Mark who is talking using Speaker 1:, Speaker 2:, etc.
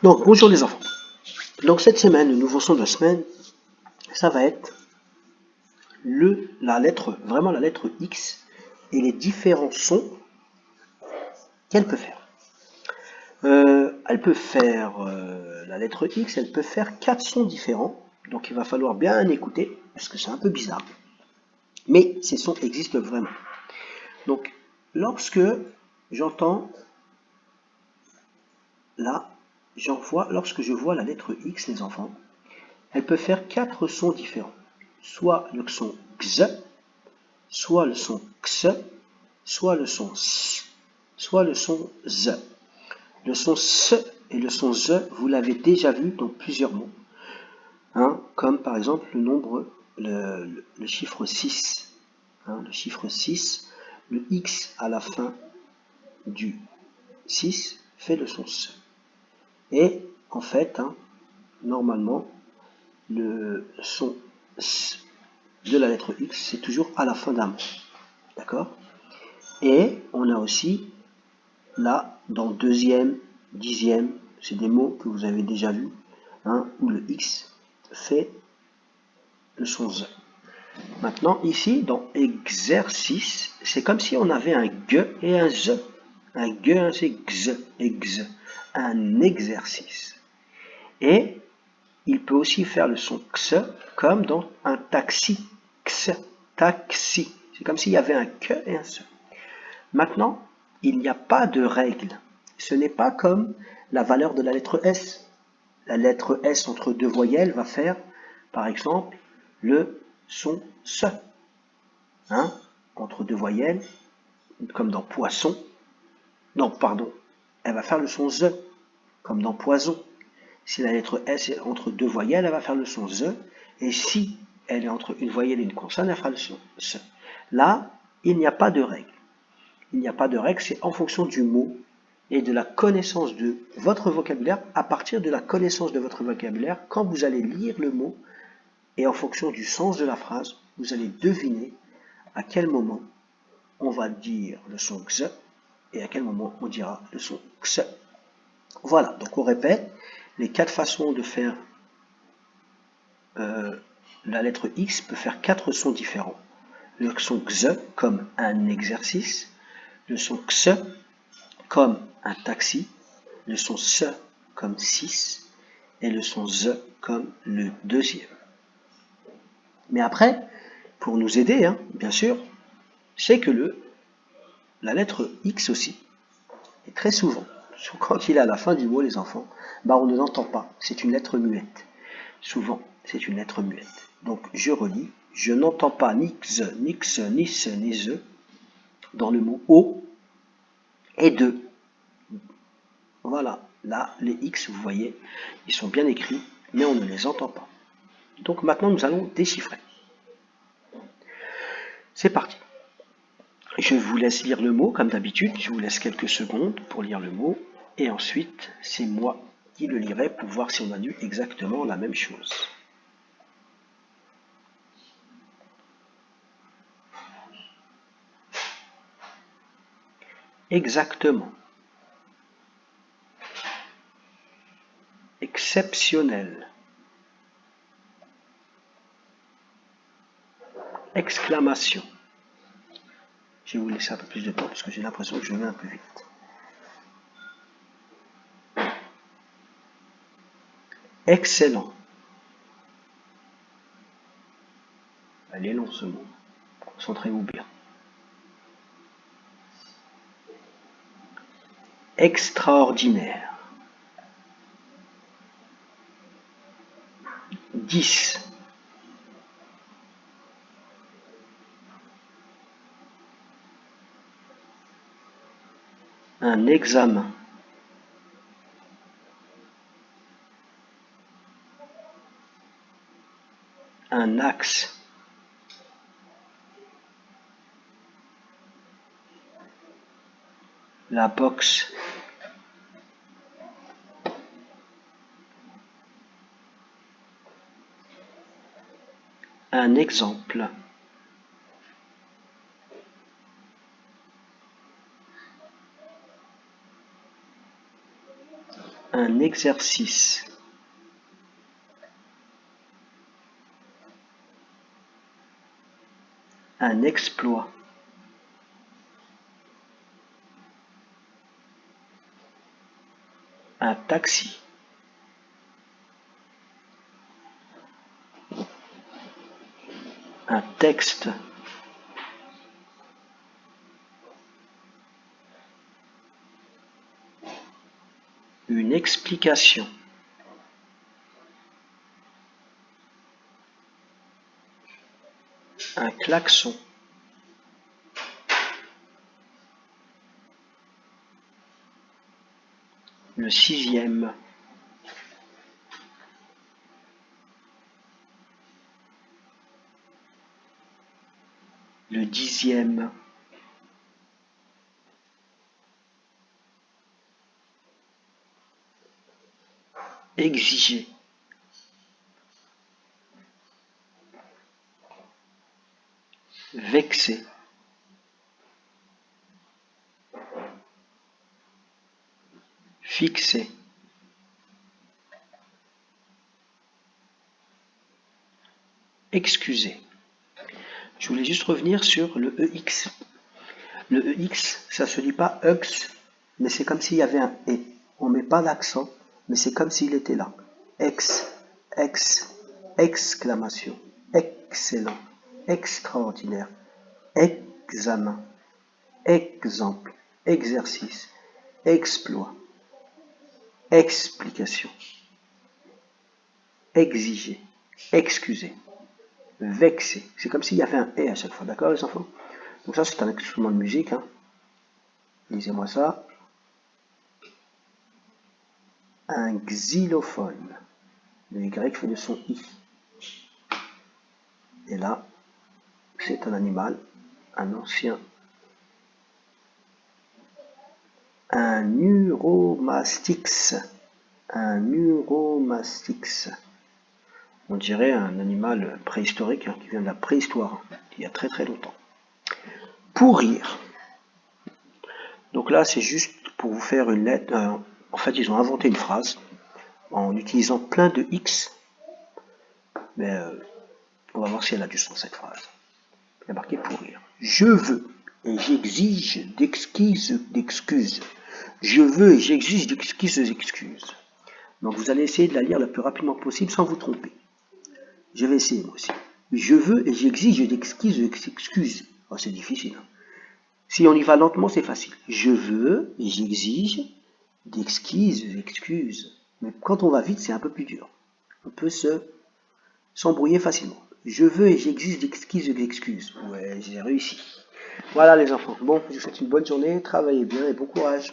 Speaker 1: Donc, bonjour les enfants. Donc, cette semaine, le nouveau son de la semaine, ça va être vraiment la lettre X et les différents sons qu'elle peut faire. Elle peut faire la lettre X, elle peut faire 4 sons différents. Donc, il va falloir bien écouter, parce que c'est un peu bizarre. Mais ces sons existent vraiment. Donc, lorsque j'entends là, lorsque je vois la lettre X, les enfants, elle peut faire 4 sons différents. Soit le son X, soit le son X, soit le son S, soit le son Z. Le son S et le son Z, vous l'avez déjà vu dans plusieurs mots. Comme par exemple le chiffre 6. Le chiffre 6, le X à la fin du 6 fait le son S. Et en fait, normalement, le son S de la lettre X, c'est toujours à la fin d'un mot. D'accord? Et on a aussi, là, dans deuxième, dixième, c'est des mots que vous avez déjà vus, où le X fait le son Z. Maintenant, ici, dans exercice, c'est comme si on avait un G et un Z. Un G, c'est X, X, un exercice. Et il peut aussi faire le son X comme dans un taxi. X, taxi. C'est comme s'il y avait un que et un se. Maintenant, il n'y a pas de règle. Ce n'est pas comme la valeur de la lettre S. La lettre S entre deux voyelles va faire, par exemple, le son se. Entre deux voyelles, comme dans poisson. Non, pardon. Elle va faire le son ze, comme dans poison. Si la lettre S est entre deux voyelles, elle va faire le son ze. Et si elle est entre une voyelle et une consonne, elle fera le son se. Là, il n'y a pas de règle. Il n'y a pas de règle, c'est en fonction du mot et de la connaissance de votre vocabulaire. À partir de la connaissance de votre vocabulaire, quand vous allez lire le mot, et en fonction du sens de la phrase, vous allez deviner à quel moment on va dire le son x et à quel moment on dira le son x. Voilà, donc on répète les 4 façons de faire la lettre X peut faire 4 sons différents. Le son x comme un exercice, le son x comme un taxi, le son se comme 6 et le son z comme le deuxième. Mais après, pour nous aider, bien sûr, c'est que la lettre X aussi, et très souvent, quand il est à la fin du mot, les enfants, on ne l'entend pas, c'est une lettre muette. Souvent, c'est une lettre muette. Donc, je relis, je n'entends pas ni x, ni x, ni se, ni ze dans le mot o et de. Voilà, là, les X, vous voyez, ils sont bien écrits, mais on ne les entend pas. Donc maintenant, nous allons déchiffrer. C'est parti. Je vous laisse lire le mot, comme d'habitude. Je vous laisse quelques secondes pour lire le mot. Et ensuite, c'est moi qui le lirai pour voir si on a lu exactement la même chose. Exactement. Exceptionnel. Exclamation. Je vais vous laisser un peu plus de temps parce que j'ai l'impression que je vais un peu vite. Excellent. Elle est long ce mot. Concentrez-vous bien. Extraordinaire. 10. Un examen. Un axe. La boxe. Un exemple. un exercice, un exploit, un taxi, un texte, une explication, un klaxon, le sixième, le dixième, exiger, vexer, fixer, excuser. Je voulais juste revenir sur le EX. Le EX, ça se lit pas EX, mais c'est comme s'il y avait un E. On met pas l'accent, mais c'est comme s'il était là. Ex, exclamation, excellent, extraordinaire, examen, exemple, exercice, exploit, explication, exiger, excuser, vexer. C'est comme s'il y avait un E à chaque fois, d'accord les enfants? Donc ça c'est un instrument de musique, hein. Lisez-moi ça. Un xylophone. Le Y fait le son I. Et là, c'est un animal, un ancien. Un uromastix. Un uromastix. On dirait un animal préhistorique qui vient de la préhistoire, il y a très très longtemps. Pourrir. Donc là, c'est juste pour vous faire une lettre. En fait, ils ont inventé une phrase en utilisant plein de X. Mais on va voir si elle a du sens cette phrase. Il y a marqué pourrir. Je veux et j'exige d'excuses. Je veux et j'exige d'excuses. Donc vous allez essayer de la lire le plus rapidement possible sans vous tromper. Je vais essayer moi aussi. Je veux et j'exige d'excuses. Oh, c'est difficile. Hein. Si on y va lentement, c'est facile. Je veux et j'exige d'excuses. Mais quand on va vite, c'est un peu plus dur. On peut s'embrouiller facilement. Je veux et j'exige d'excuses. Ouais, j'ai réussi. Voilà les enfants. Bon, je vous souhaite une bonne journée, travaillez bien et bon courage.